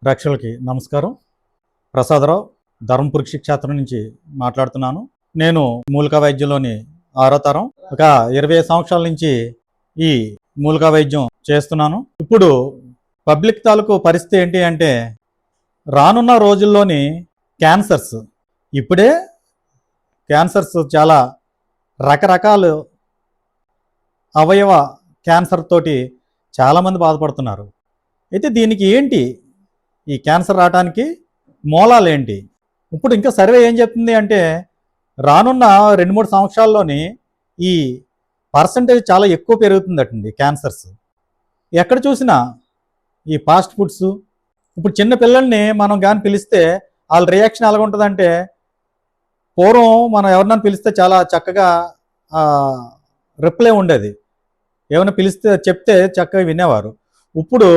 ప్రేక్షకులకి నమస్కారం. ప్రసాదరావు ధర్మపురి క్షేత్రం నుంచి మాట్లాడుతున్నాను. నేను మూలికా వైద్యంలోని 6వ తరం. ఒక 20 సంవత్సరాల నుంచి ఈ మూలికా వైద్యం చేస్తున్నాను. ఇప్పుడు పబ్లిక్ తాలూకు పరిస్థితి ఏంటి అంటే, రానున్న రోజుల్లోని క్యాన్సర్స్, ఇప్పుడే క్యాన్సర్స్ చాలా రకరకాలు అవయవ క్యాన్సర్ తోటి చాలామంది బాధపడుతున్నారు. అయితే దీనికి ఏంటి, ఈ క్యాన్సర్ రావడానికి మూలాలు ఏంటి? ఇప్పుడు ఇంకా సర్వే ఏం చెప్తుంది అంటే, రానున్న 2-3 సంవత్సరాల్లోని ఈ పర్సంటేజ్ చాలా ఎక్కువ పెరుగుతుందటండి క్యాన్సర్స్. ఎక్కడ చూసినా ఈ ఫాస్ట్ ఫుడ్స్. ఇప్పుడు చిన్న పిల్లల్ని మనం కానీ పిలిస్తే వాళ్ళ రియాక్షన్ ఎలాగ ఉంటుందంటే, పూర్వం మనం ఎవరినైనా పిలిస్తే చాలా చక్కగా రిప్లై ఉండేది. ఏమైనా పిలిస్తే చెప్తే చక్కగా వినేవారు. ఇప్పుడు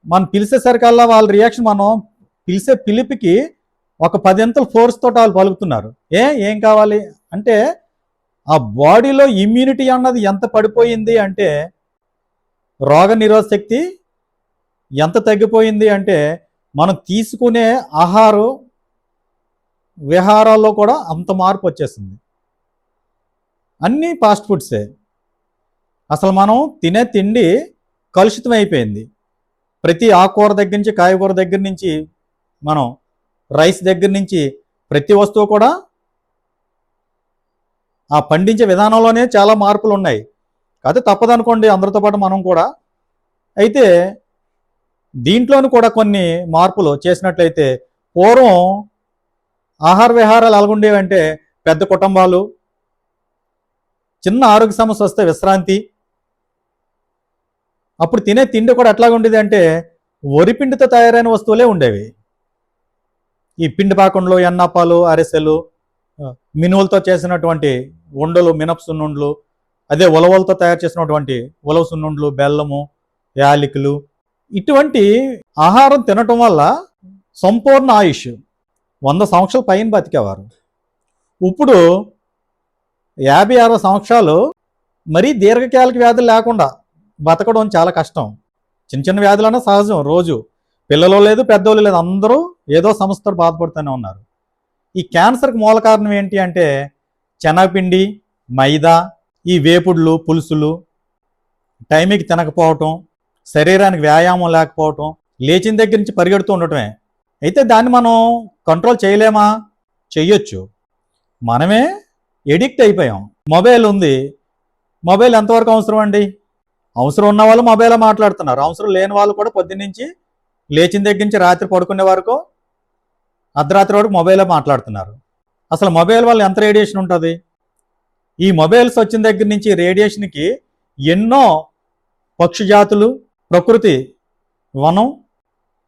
మనం పిలిచేసరికల్లా వాళ్ళ రియాక్షన్, మనం పిలిచే పిలిపికి ఒక 10 అంతలు ఫోర్స్ తోటి వాళ్ళు పలుకుతున్నారు. ఏం కావాలి అంటే, ఆ బాడీలో ఇమ్యూనిటీ అన్నది ఎంత పడిపోయింది అంటే, రోగ నిరోధక శక్తి ఎంత తగ్గిపోయింది అంటే, మనం తీసుకునే విహారాల్లో కూడా అంత మార్పు వచ్చేసింది. అన్నీ ఫాస్ట్ ఫుడ్సే. అసలు మనం తినే తిండి కలుషితం అయిపోయింది. ప్రతి ఆకుకూర దగ్గర నుంచి, కాయగూర దగ్గర నుంచి, మనం రైస్ దగ్గర నుంచి ప్రతి వస్తువు కూడా ఆ పండించే విధానంలోనే చాలా మార్పులు ఉన్నాయి. కాకపోతే తప్పదనుకోండి, అందరితో పాటు మనం కూడా. అయితే దీంట్లోనూ కూడా కొన్ని మార్పులు చేసినట్లయితే, పూర్వం ఆహార విహారాలు ఎలాగుండేవంటే, పెద్ద కుటుంబాలు, చిన్న ఆరోగ్య సమస్య వస్తే విశ్రాంతి. అప్పుడు తినే తిండి కూడా ఎట్లాగా ఉండేది అంటే, వరిపిండితో తయారైన వస్తువులే ఉండేవి. ఈ పిండి పాకంలో ఎన్నప్పాలు, అరిసెలు, మినువులతో చేసినటువంటి ఉండలు, మినప సున్నుండ్లు, అదే ఉలవలతో తయారు చేసినటువంటి ఉలవ సున్నుండ్లు, బెల్లము, యాలకులు, ఇటువంటి ఆహారం తినటం వల్ల సంపూర్ణ ఆయుష్ 100 సంవత్సరాల పైన బతికేవారు. ఇప్పుడు 50-60 సంవత్సరాలు మరీ దీర్ఘకాలిక వ్యాధులు లేకుండా బతకడం చాలా కష్టం. చిన్న చిన్న వ్యాధులన్నా సహజం. రోజు పిల్లలు లేదు, పెద్దోళ్ళు లేదు, అందరూ ఏదో సమస్యతో బాధపడుతూనే ఉన్నారు. ఈ క్యాన్సర్కి మూల కారణం ఏంటి అంటే, శనగపిండి, మైదా, ఈ వేపుడులు, పులుసులు, టైంకి తినకపోవటం, శరీరానికి వ్యాయామం లేకపోవటం, లేచిన దగ్గర నుంచి పరిగెడుతూ ఉండటమే. అయితే దాన్ని మనం కంట్రోల్ చేయలేమా? చెయ్యొచ్చు. మనమే ఎడిక్ట్ అయిపోయాం. మొబైల్ ఉంది. మొబైల్ ఎంతవరకు అవసరం అండి? అవసరం ఉన్న వాళ్ళు మొబైల్లో మాట్లాడుతున్నారు. అవసరం లేని వాళ్ళు కూడా పొద్దున్నుంచి లేచిన దగ్గర నుంచి రాత్రి పడుకునే వరకు, అర్ధరాత్రి వరకు మొబైల్లో మాట్లాడుతున్నారు. అసలు మొబైల్ వల్ల ఎంత రేడియేషన్ ఉంటుంది? ఈ మొబైల్స్ వచ్చిన దగ్గర నుంచి రేడియేషన్కి ఎన్నో పక్షి జాతులు, ప్రకృతి, వనం,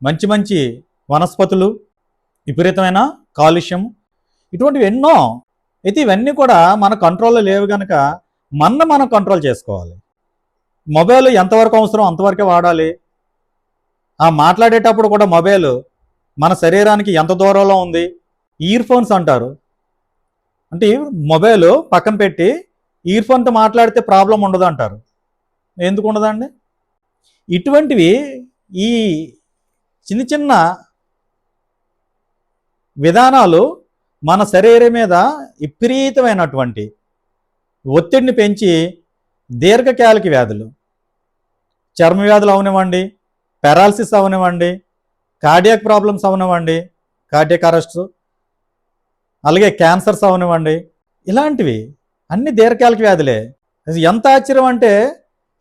మంచి మంచి వనస్పతులు, విపరీతమైన కాలుష్యం, ఇటువంటివి ఎన్నో. అయితే ఇవన్నీ కూడా మన కంట్రోల్లో లేవు కనుక మనం కంట్రోల్ చేసుకోవాలి. మొబైల్ ఎంతవరకు అవసరం అంతవరకే వాడాలి. ఆ మాట్లాడేటప్పుడు కూడా మొబైల్ మన శరీరానికి ఎంత దూరంలో ఉంది. ఇయర్ ఫోన్స్ అంటారు. అంటే మొబైల్ పక్కన పెట్టి ఇయర్ ఫోన్తో మాట్లాడితే ప్రాబ్లం ఉండదు అంటారు. ఎందుకు ఉండదండి? ఇటువంటివి ఈ చిన్న చిన్న విధానాలు మన శరీరం మీద విపరీతమైనటువంటి ఒత్తిడిని పెంచి దీర్ఘకాలిక వ్యాధులు, చర్మ వ్యాధులు అవనివ్వండి, పెరాలసిస్ అవనివ్వండి, కార్డియాక్ ప్రాబ్లమ్స్ అవనివ్వండి, కార్డియాక్ అరెస్ట్, అలాగే క్యాన్సర్స్ అవనివ్వండి, ఇలాంటివి అన్ని దీర్ఘకాలిక వ్యాధులే. ఎంత ఆశ్చర్యం అంటే,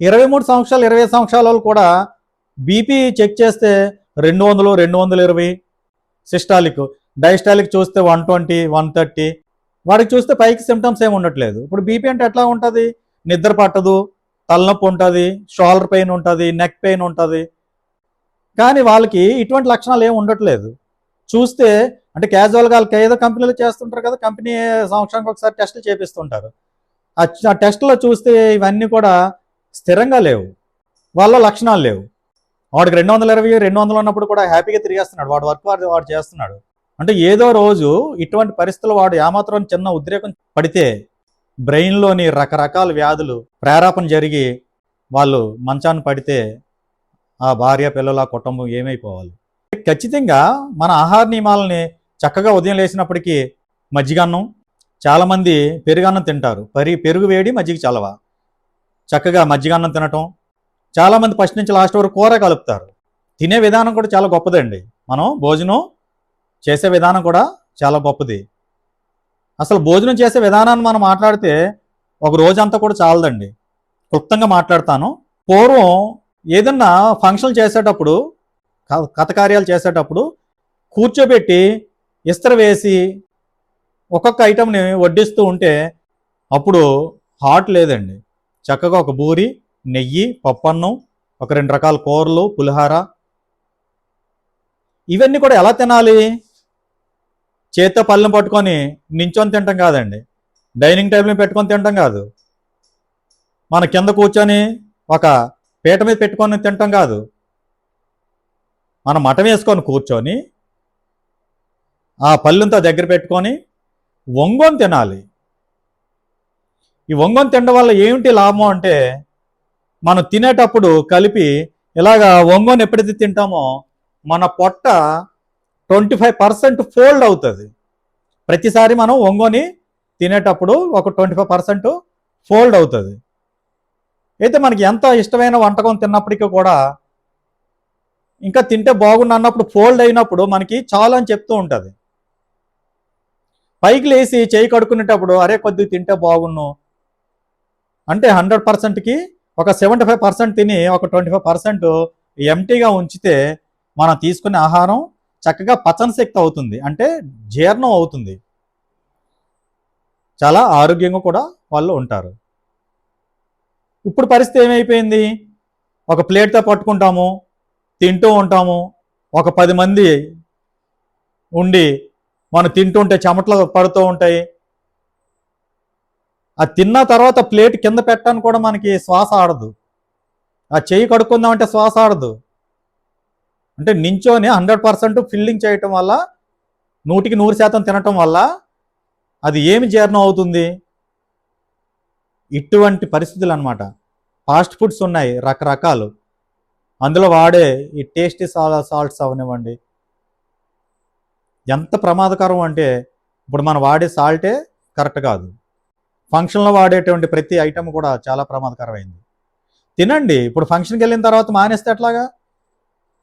23 సంవత్సరాలు 20 సంవత్సరాల వాళ్ళు కూడా బీపీ చెక్ చేస్తే 200, 220, సిస్టాలిక్, డైస్టాలిక్ చూస్తే 120, 130, వాడికి చూస్తే పైకి సిమ్టమ్స్ ఏమి ఉండట్లేదు. ఇప్పుడు బీపీ అంటే ఎట్లా ఉంటుంది? నిద్ర పట్టదు, తలనొప్పి ఉంటుంది, షోల్డర్ పెయిన్ ఉంటుంది, నెక్ పెయిన్ ఉంటుంది. కానీ వాళ్ళకి ఇటువంటి లక్షణాలు ఏమి ఉండట్లేదు. చూస్తే అంటే క్యాజువల్గా వాళ్ళకి ఏదో కంపెనీలో చేస్తుంటారు కదా, కంపెనీ సంవత్సరానికి ఒకసారి టెస్టులు చేపిస్తుంటారు. ఆ టెస్టులో చూస్తే ఇవన్నీ కూడా స్థిరంగా లేవు, వాళ్ళ లక్షణాలు లేవు. వాడికి 220, 200 ఉన్నప్పుడు కూడా హ్యాపీగా తిరిగేస్తున్నాడు, వాడు వర్క్ వాడు చేస్తున్నాడు. అంటే ఏదో రోజు ఇటువంటి పరిస్థితులు వాడు ఏమాత్రం చిన్న ఉద్రేకం పడితే బ్రెయిన్లోని రకరకాల వ్యాధులు ప్రేరేపణ జరిగి వాళ్ళు మంచాన్ని పడితే ఆ భార్య, పిల్లల, కుటుంబం ఏమైపోవాలి? ఖచ్చితంగా మన ఆహార నియమాలని చక్కగా ఉదయం లేచినప్పటికీ మజ్జిగన్నం, చాలామంది పెరుగన్నం తింటారు. పెరుగు వేడి మజ్జిగ చలవ. చక్కగా మజ్జిగన్నం తినటం, చాలామంది ఫస్ట్ నుంచి లాస్ట్ వరకు కూర కలుపుతారు. తినే విధానం కూడా చాలా గొప్పదండి. మనం భోజనం చేసే విధానం కూడా చాలా గొప్పది. అసలు భోజనం చేసే విధానాన్ని మనం మాట్లాడితే ఒక రోజంతా కూడా చాలదండి. క్లుప్తంగా మాట్లాడతాను. పూర్వం ఏదన్నా ఫంక్షన్లు చేసేటప్పుడు, కథకార్యాలు చేసేటప్పుడు కూర్చోబెట్టి ఇస్త్ర వేసి ఒక్కొక్క ఐటెంని వడ్డిస్తూ ఉంటే అప్పుడు హాట్ లేదండి. చక్కగా ఒక బూరి, నెయ్యి, పప్పన్నం, ఒక 2 రకాల కూరలు, పులిహార, ఇవన్నీ కూడా ఎలా తినాలి? చేత్తో పళ్ళెం పట్టుకొని నించొని తింటాం కాదండి. డైనింగ్ టేబుల్ పెట్టుకొని తింటాం కాదు. మన కింద కూర్చొని ఒక పీట మీద పెట్టుకొని తింటాం కాదు. మనం మటం వేసుకొని కూర్చొని ఆ పళ్ళెంతో దగ్గర పెట్టుకొని వంగొని తినాలి. ఈ వంగొని తినడం వల్ల ఏమిటి లాభం అంటే, మనం తినేటప్పుడు కలిపి ఇలాగా వంగొని ఎప్పుడైతే తింటామో మన పొట్ట 25% ఫోల్డ్ అవుతుంది. ప్రతిసారి మనం వంగొని తినేటప్పుడు ఒక 25% ఫోల్డ్ అవుతుంది. అయితే మనకి ఎంత ఇష్టమైన వంటకం తిన్నప్పటికీ కూడా ఇంకా తింటే బాగుండు అన్నప్పుడు ఫోల్డ్ అయినప్పుడు మనకి చాలు అని చెప్తూ ఉంటుంది. పైకి లేచి చేయి కడుక్కునేటప్పుడు అరే కొద్దిగా తింటే బాగుండు అంటే 100%కి ఒక 75% తిని ఒక 25% ఎంటీగా ఉంచితే మనం తీసుకునే ఆహారం చక్కగా పచన శక్తి అవుతుంది, అంటే జీర్ణం అవుతుంది. చాలా ఆరోగ్యంగా కూడా వాళ్ళు ఉంటారు. ఇప్పుడు పరిస్థితి ఏమైపోయింది? ఒక ప్లేట్తో పట్టుకుంటాము, తింటూ ఉంటాము. ఒక 10 మంది ఉండి మనం తింటుంటే చెమటలు పడుతూ ఉంటాయి. ఆ తిన్న తర్వాత ప్లేట్ కింద పెట్టడానికి కూడా మనకి శ్వాస ఆడదు. ఆ చెయ్యి కడుక్కుందామంటే శ్వాస ఆడదు. అంటే నించోని 100% ఫిల్లింగ్ చేయటం వల్ల, 100% తినటం వల్ల అది ఏమి జీర్ణం అవుతుంది? ఇటువంటి పరిస్థితులు అనమాట. ఫాస్ట్ ఫుడ్స్ ఉన్నాయి రకరకాలు. అందులో వాడే ఈ టేస్టీ సాల్ట్స్ అవనివ్వండి, ఎంత ప్రమాదకరం అంటే ఇప్పుడు మనం వాడే సాల్టే కరెక్ట్ కాదు. ఫంక్షన్లో వాడేటువంటి ప్రతి ఐటమ్ కూడా చాలా ప్రమాదకరమైంది. తినండి. ఇప్పుడు ఫంక్షన్కి వెళ్ళిన తర్వాత మానేస్తే ఎట్లాగా?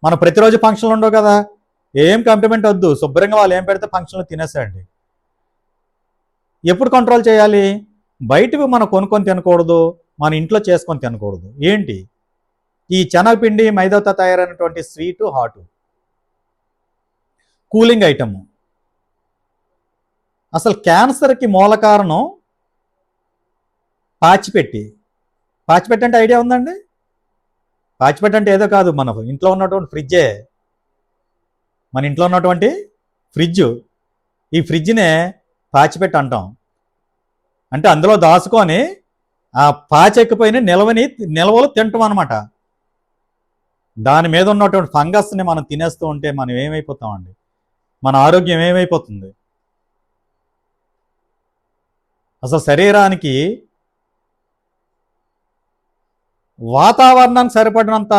మనం ప్రతిరోజు ఫంక్షన్లు ఉండవు కదా, ఏం కంప్లిమెంట్ వద్దు, శుభ్రంగా వాళ్ళు ఏం పెడితే ఫంక్షన్లో తినేసేయండి. ఎప్పుడు కంట్రోల్ చేయాలి? బయటకు మనం కొనుక్కొని తినకూడదు, మన ఇంట్లో చేసుకొని తినకూడదు. ఏంటి? ఈ శనగపిండి మైదాతో తయారైనటువంటి స్వీటు, హాటు, కూలింగ్ ఐటమ్. అసలు క్యాన్సర్కి మూల కారణం పాచిపెట్టి. పాచిపెట్టి అంటే ఐడియా ఉందండి? పాచిపెట్టి అంటే ఏదో కాదు, మన ఇంట్లో ఉన్నటువంటి ఫ్రిడ్జే. మన ఇంట్లో ఉన్నటువంటి ఫ్రిడ్జ్, ఈ ఫ్రిడ్జ్నే పాచిపెట్టి అంటాం. అంటే అందులో దాచుకొని ఆ పాచెక్కిపోయిన నిల్వలు తింటాం అనమాట. దాని మీద ఉన్నటువంటి ఫంగస్ని మనం తినేస్తూ ఉంటే మనం ఏమైపోతామండి? మన ఆరోగ్యం ఏమైపోతుంది? అసలు శరీరానికి వాతావరణానికి సరిపడినంత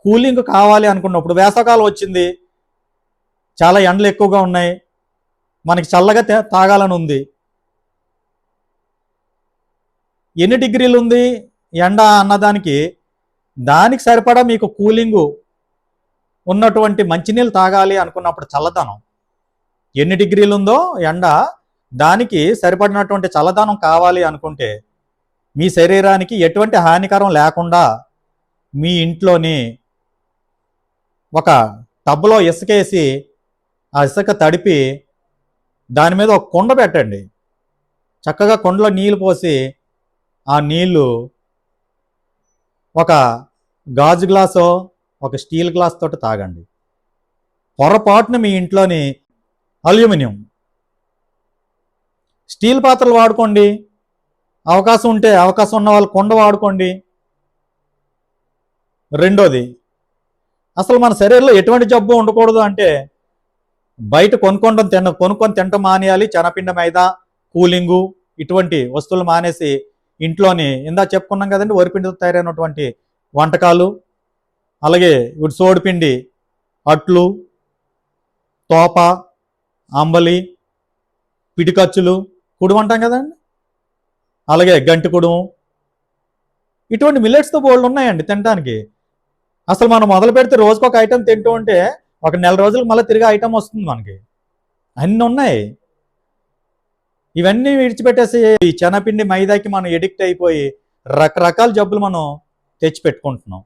కూలింగ్ కావాలి అనుకున్నప్పుడు, వేసవకాలం వచ్చింది, చాలా ఎండలు ఎక్కువగా ఉన్నాయి, మనకి చల్లగా తాగాలని ఉంది. ఎన్ని డిగ్రీలు ఉంది ఎండ అన్నదానికి, దానికి సరిపడా మీకు కూలింగు ఉన్నటువంటి మంచినీళ్ళు తాగాలి అనుకున్నప్పుడు చల్లదనం ఎన్ని డిగ్రీలు ఉందో ఎండ, దానికి సరిపడినటువంటి చల్లదనం కావాలి అనుకుంటే మీ శరీరానికి ఎటువంటి హానికరం లేకుండా మీ ఇంట్లోని ఒక టబ్లో ఇసుకేసి ఆ ఇసుక తడిపి దాని మీద ఒక కుండ పెట్టండి. చక్కగా కుండలో నీళ్ళు పోసి ఆ నీళ్ళు ఒక గాజు గ్లాసో ఒక స్టీల్ గ్లాస్ తోటి తాగండి. పొరపాటున మీ ఇంట్లోని అల్యూమినియం స్టీల్ పాత్రలు వాడుకోండి. అవకాశం ఉన్న వాళ్ళు కుండ వాడుకోండి. రెండోది, అసలు మన శరీరంలో ఎటువంటి జబ్బు ఉండకూడదు అంటే బయట కొనుక్కొని తినటం మానేయాలి. శనగపిండి, మైదా, కూలింగు ఇటువంటి వస్తువులు మానేసి ఇంట్లోని ఇందా చెప్పుకున్నాం కదండి, వరిపిండితో తయారైనటువంటి వంటకాలు, అలాగే ఇప్పుడు సోడిపిండి అట్లు, తోప, అంబలి, పిడికచ్చులు, కుడుము అంటాం కదండి, అలాగే గంటి కుడుము, ఇటువంటి మిల్లెట్స్తో బోల్డ్ ఉన్నాయండి తినడానికి. అసలు మనం మొదలు పెడితే రోజుకు ఒక ఐటెం తింటూ ఉంటే ఒక నెల రోజులకు మళ్ళీ తిరిగి ఐటెం వస్తుంది మనకి. అన్నీ ఉన్నాయి. ఇవన్నీ విడిచిపెట్టేసి ఈ శనగపిండి మైదాకి మనం ఎడిక్ట్ అయిపోయి రకరకాల జబ్బులు మనం తెచ్చి పెట్టుకుంటున్నాం.